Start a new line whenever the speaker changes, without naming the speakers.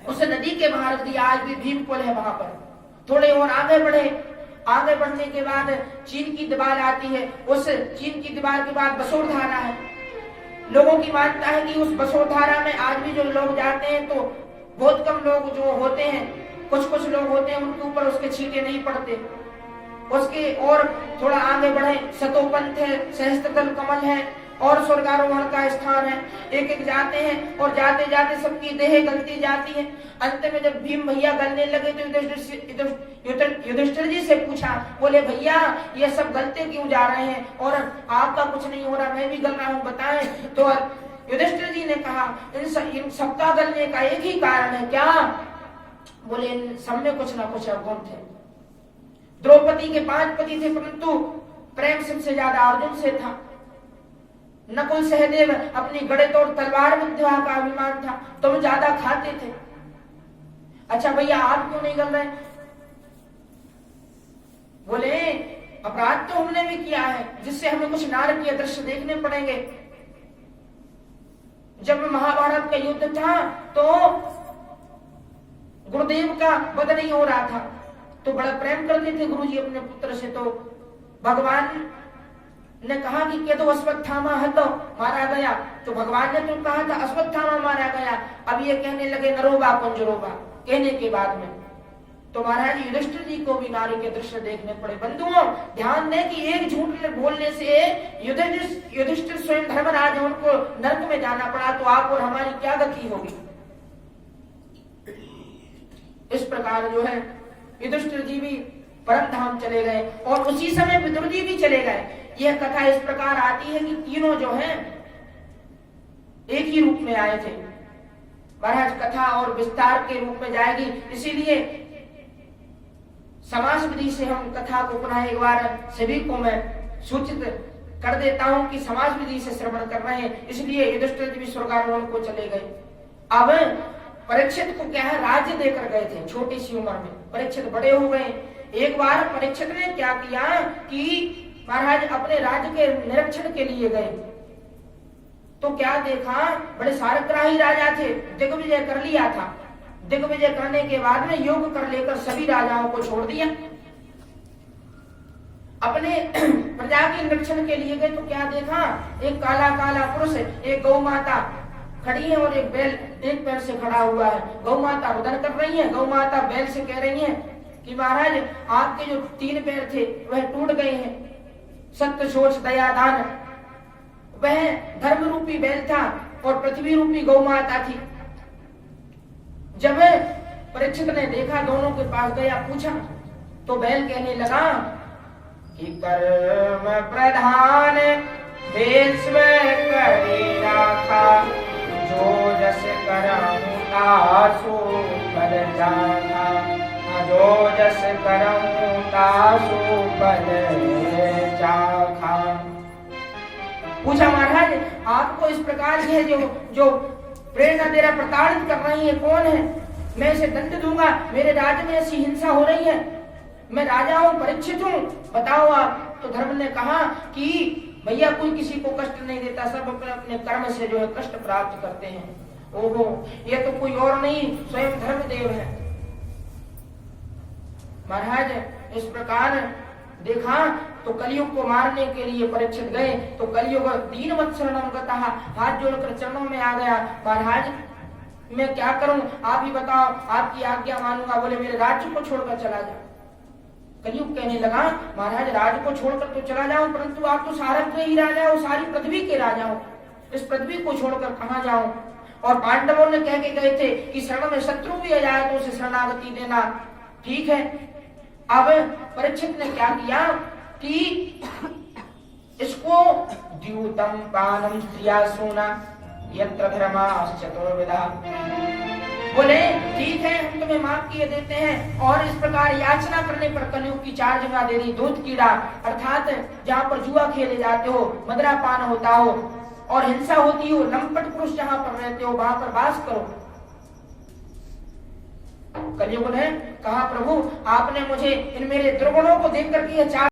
उस नदी के महारथ दिया, आज भी भीम पुल है वहां पर। थोड़े और आगे बढ़े, आगे बढ़ने के बाद चीन की दीवार आती है, उस चीन की दीवार के बाद बसोरधारा है। लोगों की मानता है कि उस बसोरधारा में आज भी जो लोग जाते हैं तो बहुत कम लोग जो होते हैं, कुछ लोग होते हैं उनके ऊपर उसके छींटे नहीं पड़ते। उसके और थोड़ा आगे बढ़े, सतोपंथ है, सहस्त्रदल कमल है और स्वर्गारोहण का स्थान है। एक एक जाते हैं और जाते जाते सबकी देह गलती जाती है। अंत में जब भीम भैया गलने लगे तो युधिष्ठिर जी से पूछा, बोले भैया ये सब गलते क्यों जा रहे हैं और आपका कुछ नहीं हो रहा, मैं भी गल रहा हूँ, बताएं। तो युधिष्ठिर जी ने कहा इन सबका गलने का एक ही कारण है, क्या? बोले इन सब में कुछ ना कुछ अवगुण थे। द्रौपदी के 5 पति थे, परंतु प्रेम सबसे ज्यादा अर्जुन से था। नकुल सहदेव अपनी गड़ेतोड़ तलवार विद्या का अभिमान था, तुम ज्यादा खाते थे। अच्छा भैया आप क्यों नहीं गल रहे? बोले अपराध तो हमने भी किया है जिससे हमें कुछ नारकीय दृश्य देखने पड़ेंगे। जब महाभारत का युद्ध था तो गुरुदेव का वध नहीं हो रहा था, तो बड़ा प्रेम करते थे गुरुजी अपने पुत्र से। तो भगवान ने कहा कि के तो अश्वत्थामा है तो मारा गया, तो भगवान ने तो कहा था अश्वत्थामा मारा गया। अब ये कहने लगे नरोबा कुंजरोबा कहने के बाद में, तो महाराज युधिष्ठिर जी को भी नारी के दृश्य देखने पड़े। बंधुओं ध्यान दें कि एक झूठ बोलने से युधिष्ठिर स्वयं धर्मराज उनको नरक में जाना पड़ा, तो आप और हमारी क्या गति होगी? इस प्रकार जो है युधिष्ठिर जी भी परम धाम चले गए और उसी समय विदुर जी भी चले गए। यह कथा इस प्रकार आती है कि तीनों जो हैं एक ही रूप में आए थे। महाराज कथा और विस्तार के रूप में जाएगी, इसीलिए समास विधि से हम कथा को पुनः एक बार सभी को मैं सूचित कर देता हूं कि समास विधि से श्रवण कर रहे हैं, इसलिए युधिष्ठिर जी भी स्वर्गारोहण को चले गए। अब परीक्षित को क्या है, राज्य देकर गए थे छोटी सी उम्र में, परीक्षित बड़े हो गए। एक बार परीक्षित ने क्या किया कि महाराज अपने राज्य के निरीक्षण के लिए गए, तो क्या देखा, बड़े सारग्राही राजा थे, दिग्विजय कर लिया था। दिग्विजय करने के बाद में योग कर लेकर सभी राजाओं को छोड़ दिया। अपने प्रजा के निरीक्षण के लिए गए तो क्या देखा, एक काला काला पुरुष, एक गौ माता खड़ी है और एक बैल एक पैर से खड़ा हुआ है। गौ माता रुदन कर रही है, गौ माता बैल से कह रही है कि महाराज आपके जो 3 पैर थे वह टूट गए हैं। सत्य सोच दया दान, वह धर्म रूपी बैल था और पृथ्वी रूपी गौ माता थी। जब परीक्षित ने देखा, दोनों के पास गया, पूछा, तो बैल कहने लगा कि कर्म प्रधान देश में करी राखा, जो जस करहूं तासु फल जाना, जो जस करहूं तासु फल जाखा। पूछा महाराज आपको इस प्रकार की है जो प्रेरणा दे रहा, प्रताड़ित कर रही है, कौन है? मैं इसे दंड दूंगा, मेरे राज्य में ऐसी हिंसा हो रही है, मैं राजा हूँ, परीक्षित हूँ, बताओ आप। तो धर्म ने कहा कि भैया कोई किसी को कष्ट नहीं देता, सब अपने अपने कर्म से जो है कष्ट प्राप्त करते हैं। ओहो, ये तो कोई और नहीं स्वयं धर्मदेव है। महाराज इस प्रकार देखा तो कलयुग को मारने के लिए परीक्षित गए, तो कलयुग दीन वत्सरणम गतः, हाथ जोड़कर चरणों में आ गया, महाराज मैं क्या करूं, आप ही बताओ, आपकी आज्ञा मानूंगा। बोले मेरे राज्य को छोड़कर चला जा। कलयुग कहने लगा महाराज राज्य को छोड़कर तो चला जाऊं, परंतु आप तो सारथी राजा हो, सारी पृथ्वी के राजा हो, इस पृथ्वी को छोड़कर कहां जाऊं? और पांडवों ने कह के गए थे कि शरण में शत्रु भी आ जाए तो उसे शरणागति देना, ठीक है। अब परीक्षित ने क्या किया कि इसको द्यूतम पानम स्त्रिया सोना यत्र धर्माश्चतुर्विधा, बोले ठीक है हम तुम्हें माफ किए देते हैं, और इस प्रकार याचना करने पर कलयुग की 4 जगह दे दी। दूध कीड़ा अर्थात जहाँ पर जुआ खेले जाते हो, मदरा पान होता हो और हिंसा होती हो, लंपट पुरुष जहाँ पर रहते हो वहां पर वास करो। कलयुग ने कहा प्रभु आपने मुझे इन मेरे दुर्गुणों को देख करके 4